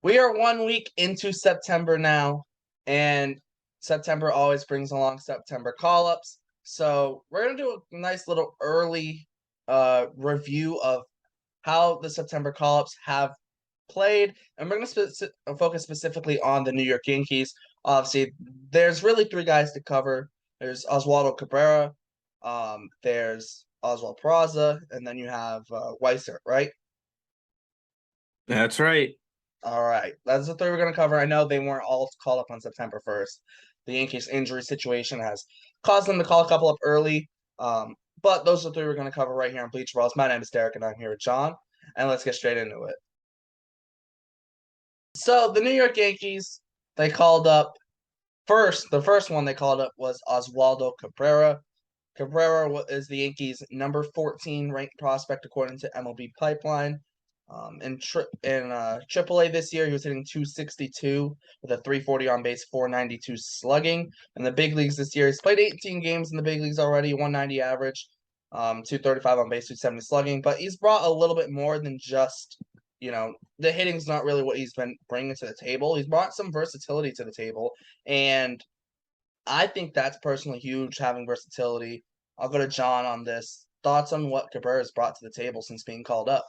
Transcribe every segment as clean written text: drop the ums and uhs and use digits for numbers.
We are 1 week into September now, and September always brings along September call-ups. So we're going to do a nice little early review of how the September call-ups have played, and we're going to focus specifically on the New York Yankees. Obviously, there's really three guys to cover. There's Oswaldo Cabrera, there's Oswald Peraza, and then you have Weissert, right? That's right. All right. That's the three we're going to cover. I know they weren't all called up on September 1st. The Yankees injury situation has caused them to call a couple up early. But those are the three we're going to cover right here on Bleacher Brawls. My name is Derek, and I'm here with John. And let's get straight into it. So the New York Yankees, they called up the first one they called up was Oswaldo Cabrera. Cabrera is the Yankees' number 14 ranked prospect according to MLB Pipeline. In AAA this year, he was hitting 262 with a 340 on base, 492 slugging. In the big leagues this year, he's played 18 games in the big leagues already, 190 average, 235 on base, 270 slugging. But he's brought a little bit more than just, the hitting's not really what he's been bringing to the table. He's brought some versatility to the table, and I think that's personally huge, having versatility. I'll go to John on this. Thoughts on what Cabrera's brought to the table since being called up?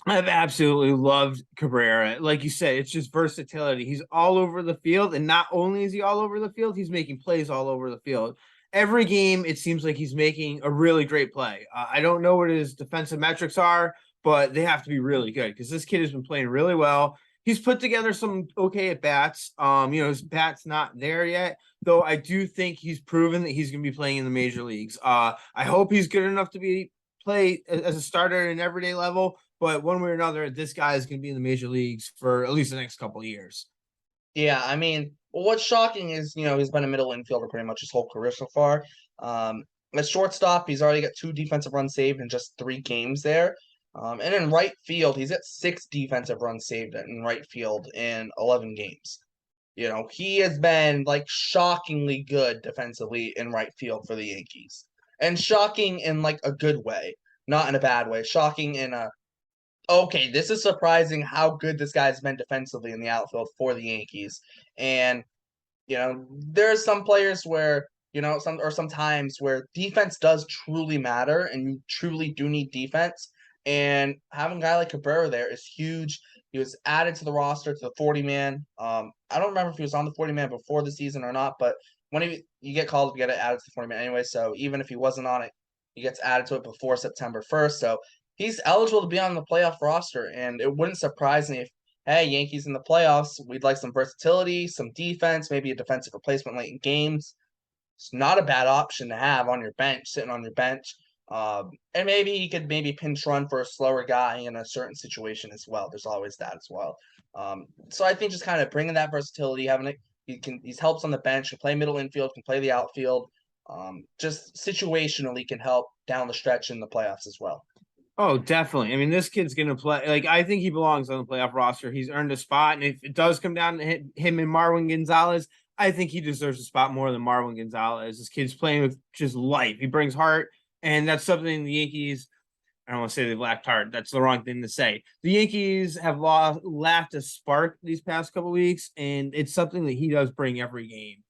I've absolutely loved Cabrera. Like you said, it's just versatility. He's all over the field, and not only is he all over the field, he's making plays all over the field. Every game, it seems like he's making a really great play. I don't know what his defensive metrics are, but they have to be really good because this kid has been playing really well. He's put together some okay at bats. His bat's not there yet, though. I do think he's proven that he's going to be playing in the major leagues. I hope he's good enough to play as a starter at an everyday level. But one way or another, this guy is going to be in the major leagues for at least the next couple of years. Yeah, I mean, what's shocking is, he's been a middle infielder pretty much his whole career so far. At shortstop, he's already got 2 defensive runs saved in just 3 games there. And in right field, he's got 6 defensive runs saved in right field in 11 games. He has been shockingly good defensively in right field for the Yankees. And shocking in a good way, not in a bad way. Shocking in a okay, this is surprising how good this guy's been defensively in the outfield for the Yankees. And, there's some players where, sometimes where defense does truly matter and you truly do need defense. And having a guy like Cabrera there is huge. He was added to the roster to the 40-man. I don't remember if he was on the 40-man before the season or not, but when you get called, you get it added to the 40-man anyway. So even if he wasn't on it, he gets added to it before September 1st. So he's eligible to be on the playoff roster, and it wouldn't surprise me if, hey, Yankees in the playoffs, we'd like some versatility, some defense, maybe a defensive replacement late in games. It's not a bad option to have on your bench, sitting on your bench. And maybe he could pinch run for a slower guy in a certain situation as well. There's always that as well. So I think just kind of bringing that versatility, having it, he's helps on the bench, can play middle infield, can play the outfield. Just situationally can help down the stretch in the playoffs as well. Oh, definitely. I mean, this kid's going to play. I think he belongs on the playoff roster. He's earned a spot. And if it does come down to him and Marwin Gonzalez, I think he deserves a spot more than Marwin Gonzalez. This kid's playing with just life. He brings heart. And that's something the Yankees, I don't want to say they've lacked heart. That's the wrong thing to say. The Yankees have lacked a spark these past couple of weeks. And it's something that he does bring every game.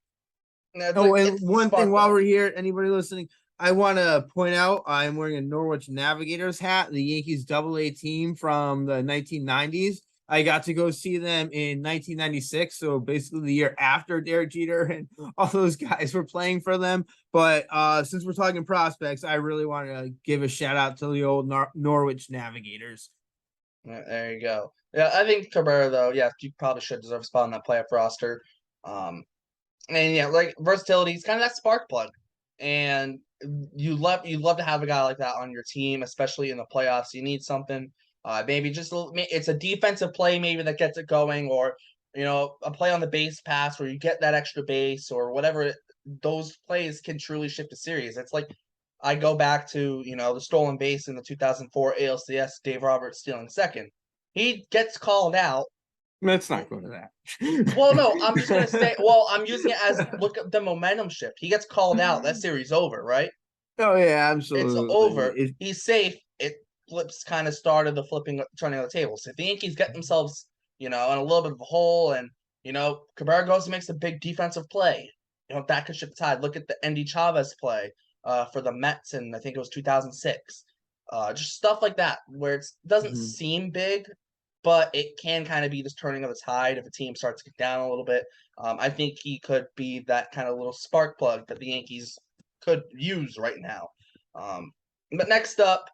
And one thing while we're here, anybody listening, I want to point out I'm wearing a Norwich Navigators hat, the Yankees AA team from the 1990s. I got to go see them in 1996, so basically the year after Derek Jeter and all those guys were playing for them. But since we're talking prospects, I really want to give a shout out to the old Norwich Navigators. There you go. Yeah, I think Cabrera, though, you probably should deserve a spot on that playoff roster. And versatility, he's kind of that spark plug. And you love to have a guy like that on your team, especially in the playoffs. You need something, maybe just it's a defensive play maybe that gets it going, or a play on the base pass where you get that extra base or whatever. Those plays can truly shift a series. It's like I go back to the stolen base in the 2004 ALCS, Dave Roberts stealing second. He gets called out. Let's not go to that. Well, no, I'm just going to say, I'm using it as look at the momentum shift. He gets called out. That series over, right? Oh, yeah, absolutely. It's over. He's safe. It flips kind of started the flipping, turning of the tables. If the Yankees get themselves in a little bit of a hole, and Cabrera goes and makes a big defensive play. That could shift the tide. Look at the Endy Chavez play for the Mets in I think it was 2006. Just stuff like that where it doesn't Mhm. seem big, but it can kind of be this turning of the tide if a team starts to get down a little bit. I think he could be that kind of little spark plug that the Yankees could use right now. But next up,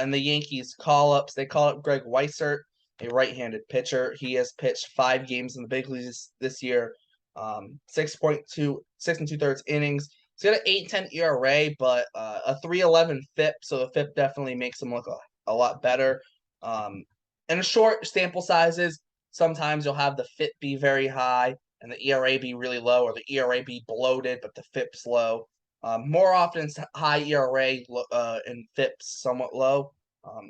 in the Yankees call-ups, they call up Greg Weissert, a right-handed pitcher. He has pitched 5 games in the big leagues this year, 6.2 innings. He's got an 8.10 ERA, but a 3.11 FIP, so the FIP definitely makes him look a lot better. In short sample sizes, sometimes you'll have the FIP be very high and the ERA be really low, or the ERA be bloated but the FIP's low. More often, it's high ERA and FIP's somewhat low.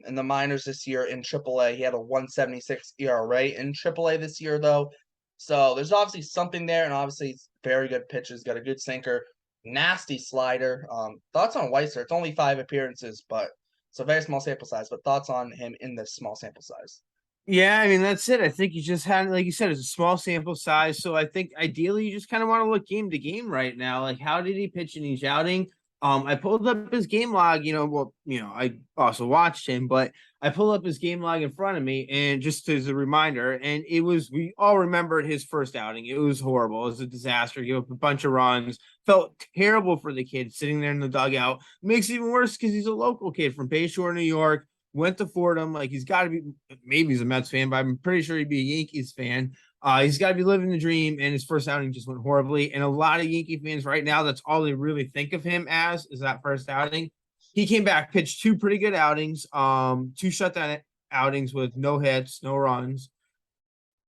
In the minors this year in AAA, he had a 1.76 ERA in AAA this year, though. So there's obviously something there, and obviously he's very good pitches, got a good sinker, nasty slider. Thoughts on Weissert? It's only 5 appearances, but it's a very small sample size. But thoughts on him in this small sample size? Yeah, I mean that's it. I think you just had, like you said, it's a small sample size, so I think ideally you just kind of want to look game to game right now. Like, how did he pitch in each outing? I pulled up his game log. I also watched him, but I pulled up his game log in front of me, and just as a reminder, and we all remembered his first outing. It was horrible. It was a disaster. Gave up a bunch of runs. Felt terrible for the kid sitting there in the dugout. Makes it even worse because he's a local kid from Bayshore, New York. Went to Fordham. Like, he's got to be, maybe he's a Mets fan, but I'm pretty sure he'd be a Yankees fan. He's got to be living the dream, and his first outing just went horribly. And a lot of Yankee fans right now, that's all they really think of him as, is that first outing. He came back, pitched 2 pretty good outings, 2 shutdown outings with no hits, no runs.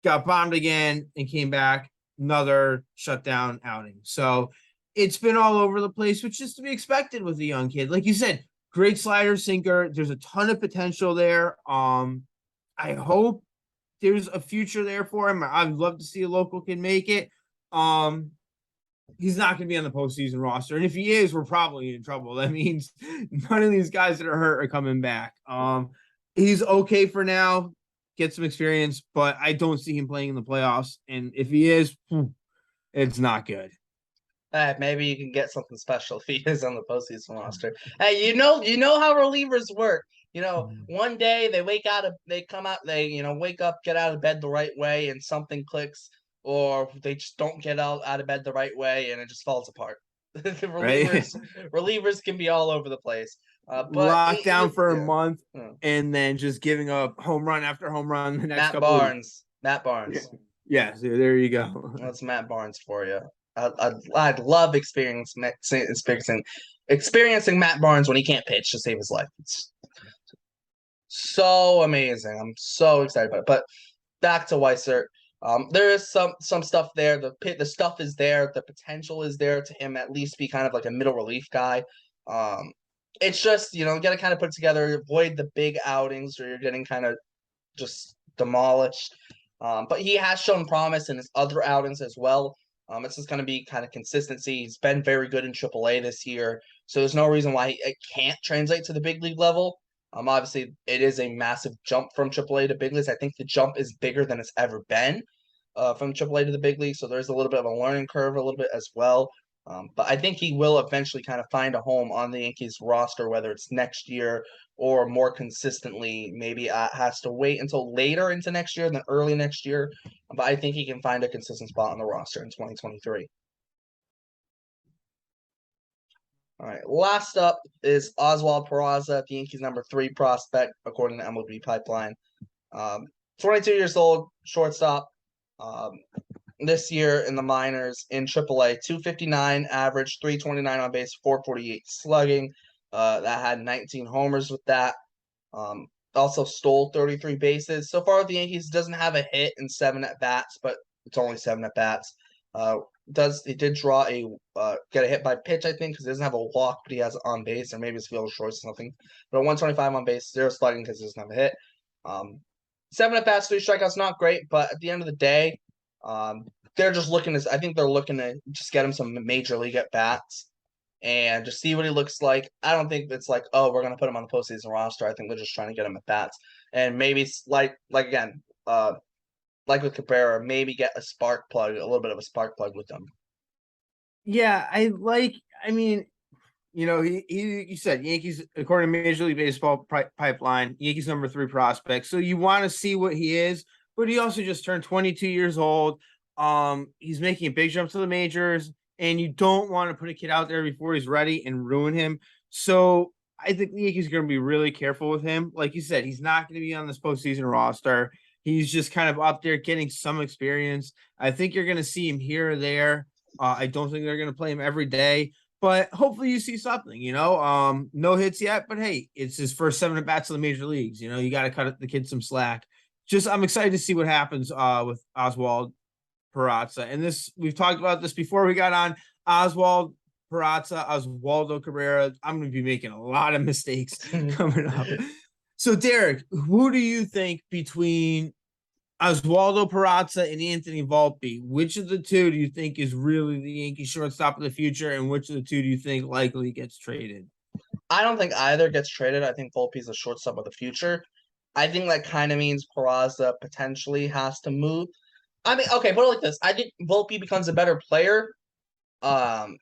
Got bombed again and came back, another shutdown outing. So it's been all over the place, which is to be expected with a young kid. Like you said, great slider, sinker. There's a ton of potential there. I hope there's a future there for him. I'd love to see a local kid make it. He's not going to be on the postseason roster, and if he is, we're probably in trouble. That means none of these guys that are hurt are coming back. He's okay for now, get some experience, but I don't see him playing in the playoffs. And if he is, it's not good. Maybe you can get something special if he is on the postseason roster. Hey, you know how relievers work. One day they come out, they wake up, get out of bed the right way, and something clicks, or they just don't get out of bed the right way, and it just falls apart. The Right? relievers can be all over the place. But Locked down for a yeah. month Yeah. and then just giving up home run after home run the next Matt couple of weeks. Barnes. Matt Barnes. Yeah, so there you go. That's Matt Barnes for you. I'd love experiencing Matt Barnes when he can't pitch to save his life. It's so amazing. I'm so excited about it. But back to Weissert. There is some stuff there. The stuff is there. The potential is there to him at least be kind of like a middle relief guy. It's just you got to kind of put together, avoid the big outings where you're getting kind of just demolished. But he has shown promise in his other outings as well. It's just going to be kind of consistency. He's been very good in AAA this year, so there's no reason why it can't translate to the big league level. Obviously, it is a massive jump from AAA to big leagues. I think the jump is bigger than it's ever been from AAA to the big league, so there's a little bit of a learning curve, a little bit as well. But I think he will eventually kind of find a home on the Yankees roster, whether it's next year or more consistently. Maybe has to wait until later into next year than early next year. But I think he can find a consistent spot on the roster in 2023. All right. Last up is Oswald Peraza, the Yankees' #3 prospect, according to MLB Pipeline. 22 years old, shortstop. This year in the minors in AAA, 259 average, 329 on base, 448 slugging. That had 19 homers with that. Also stole 33 bases. So far with the Yankees, doesn't have a hit in 7 at bats, but it's only 7 at bats. He did draw get a hit by pitch, I think, because he doesn't have a walk, but he has on base, or maybe it's field choice or something. But 125 on base, 0 slugging because he doesn't have a hit. 7 at bats, 3 strikeouts, not great, but at the end of the day, they're just looking to. I think they're looking to just get him some major league at bats and just see what he looks like. I don't think it's like, oh, we're gonna put him on the postseason roster. I think they're just trying to get him at bats, and maybe like again, like with Cabrera, maybe get a spark plug, a little bit of a spark plug with them. Yeah, I mean, you said Yankees, according to Major League Baseball pipeline, Yankees number 3 prospect. So you want to see what he is, but he also just turned 22 years old. He's making a big jump to the majors, and you don't want to put a kid out there before he's ready and ruin him. So I think the Yankees are going to be really careful with him. Like you said, he's not going to be on this postseason roster. He's just kind of up there getting some experience. I think you're going to see him here or there. I don't think they're going to play him every day, but hopefully you see something, no hits yet, but hey, it's his first 7 at bats in the major leagues. You got to cut the kid some slack. I'm excited to see what happens with Oswald Peraza. And we've talked about this before we got on. Oswald Peraza, Oswaldo Cabrera. I'm going to be making a lot of mistakes coming up. So Derek, who do you think between Oswaldo Peraza and Anthony Volpe, which of the two do you think is really the Yankee shortstop of the future, and which of the two do you think likely gets traded? I don't think either gets traded. I think Volpe's a shortstop of the future. I think that kind of means Peraza potentially has to move. I mean, okay, put it like this. I think Volpe becomes a better player. Um,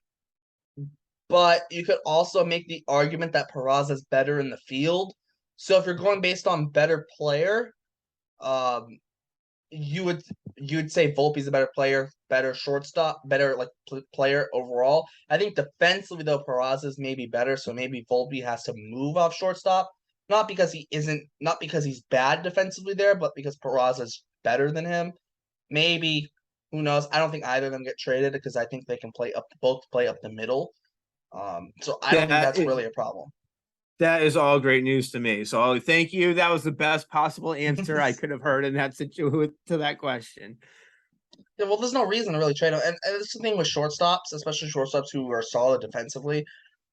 but you could also make the argument that Peraza is better in the field. So if you're going based on better player, um, you would say Volpe's a better player, better shortstop, better like player overall. I think defensively though, Peraza's maybe better, so maybe Volpe has to move off shortstop. Not because he's bad defensively there, but because Peraza's better than him. Maybe, who knows? I don't think either of them get traded because I think they can both play up the middle. So I don't think That that's is, really a problem. that is all great news to me. So thank you. That was the best possible answer I could have heard in that situation to that question. Yeah, well, there's no reason to really trade him, and it's the thing with shortstops, especially shortstops who are solid defensively.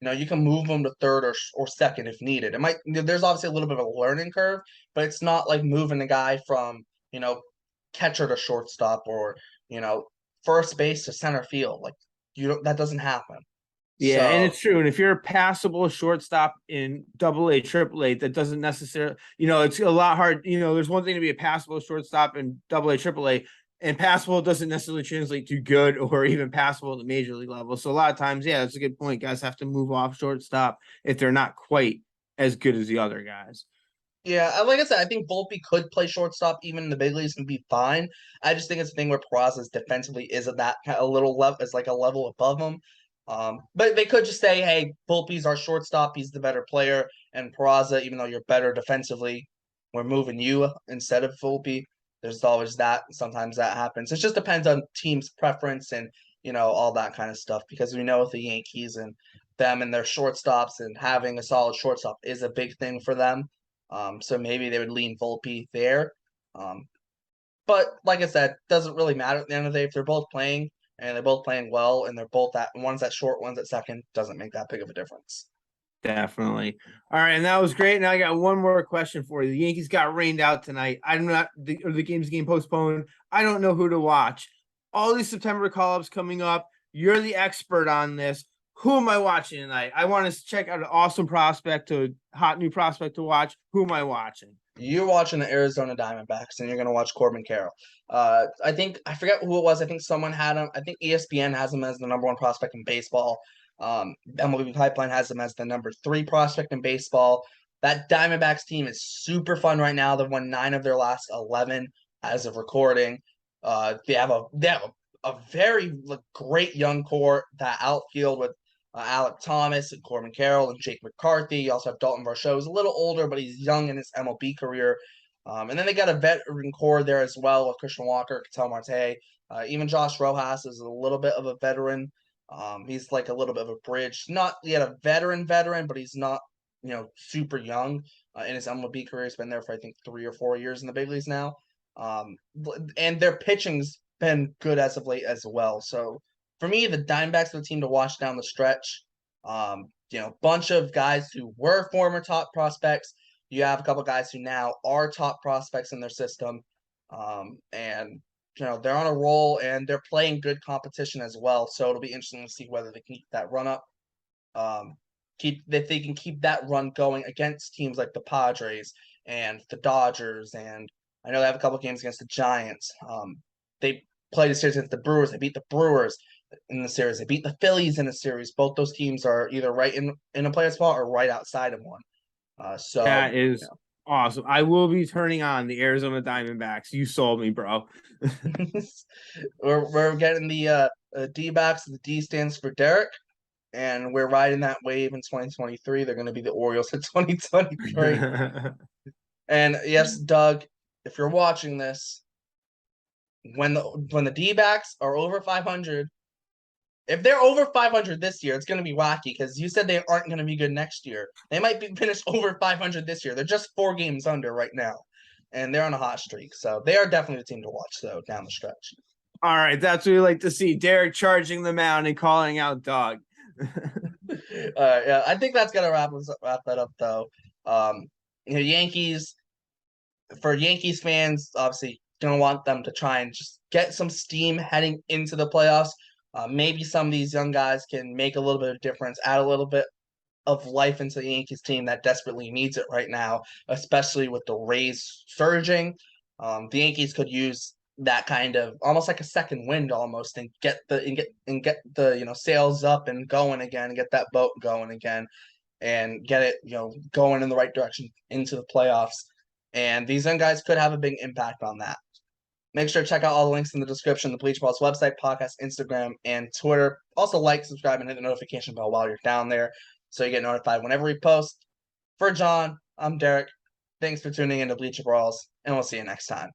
You can move them to third or second if needed. There's obviously a little bit of a learning curve, but it's not like moving a guy from you know catcher to shortstop or you know first base to center field. Like that doesn't happen. Yeah, and So it's true. And if you're a passable shortstop in AA, AAA, that doesn't necessarily, it's a lot hard. There's one thing to be a passable shortstop in AA, AAA, and passable doesn't necessarily translate to good or even passable at the major league level. So a lot of times, yeah, that's a good point. Guys have to move off shortstop if they're not quite as good as the other guys. yeah, like I said, I think Volpe could play shortstop even in the big leagues and be fine. I just think it's a thing where Peraza's defensively is at that kind of little level, is like a level above him. But they could just say, hey, Volpe's our shortstop, he's the better player, and Peraza, even though you're better defensively, we're moving you instead of Volpe. There's always that. Sometimes that happens. It just depends on team's preference and all that kind of stuff. Because we know with the Yankees and them and their shortstops and having a solid shortstop is a big thing for them. So maybe they would lean Volpe there. Um, but like I said, doesn't really matter at the end of the day if they're both playing and they're both playing well and they're both at one's at short, one's at second, doesn't make that big of a difference. Definitely. All right, and that was great. Now I got one more question for you. The Yankees got rained out tonight. I'm not the game's getting postponed. I don't know who to watch. All these September call-ups coming up. You're the expert on this. Who am I watching tonight? I want to check out an awesome prospect to a hot new prospect to watch. Who am I watching? You're watching the Arizona Diamondbacks and you're gonna watch Corbin Carroll. I forget who it was. I think someone had him. I think ESPN has him as the number 1 prospect in baseball. MLB Pipeline has him as the number 3 prospect in baseball. That Diamondbacks team is super fun right now. They've won 9 of their last 11 as of recording. They have a very great young core. That outfield with Alec Thomas and Corbin Carroll and Jake McCarthy. You also have Dalton Varsho, who's a little older, but he's young in his MLB career. And then they got a veteran core there as well with Christian Walker, Ketel Marte. Even Josh Rojas is a little bit of a veteran. He's like a little bit of a bridge. Not yet a veteran, but he's not, super young in his MLB career. He's been there for, I think, 3 or 4 years in the big leagues now. And their pitching's been good as of late as well. So for me, the Diamondbacks are the team to watch down the stretch. Bunch of guys who were former top prospects. You have a couple guys who now are top prospects in their system. And they're on a roll and they're playing good competition as well. So it'll be interesting to see whether they can keep that run up. If they can keep that run going against teams like the Padres and the Dodgers and I know they have a couple games against the Giants. They played a series against the Brewers. They beat the Brewers in the series. They beat the Phillies in a series. Both those teams are either right in a playoff spot or right outside of one. So That is awesome. I will be turning on the Arizona Diamondbacks. You sold me, bro. we're getting the D-backs. The D stands for Derek, and we're riding that wave in 2023. They're going to be the Orioles in 2023. And yes, Doug, if you're watching this, when the D-backs are over 500, if they're over 500 this year, it's going to be wacky because you said they aren't going to be good next year. They might be finished over 500 this year. They're just 4 games under right now, and they're on a hot streak. So they are definitely the team to watch, though, down the stretch. All right, that's what we like to see. Derek charging the mound and calling out Doug. Yeah, I think that's gonna wrap that up, though. Yankees, for Yankees fans, obviously gonna want them to try and just get some steam heading into the playoffs. Maybe some of these young guys can make a little bit of difference, add a little bit of life into the Yankees team that desperately needs it right now, especially with the Rays surging. The Yankees could use that kind of almost like a second wind almost and get the sails up and going again and get that boat going again and get it going in the right direction into the playoffs. And these young guys could have a big impact on that. Make sure to check out all the links in the description, the Bleacher Brawls website, podcast, Instagram, and Twitter. Also like, subscribe, and hit the notification bell while you're down there so you get notified whenever we post. For John, I'm Derek. Thanks for tuning in to Bleacher Brawls, and we'll see you next time.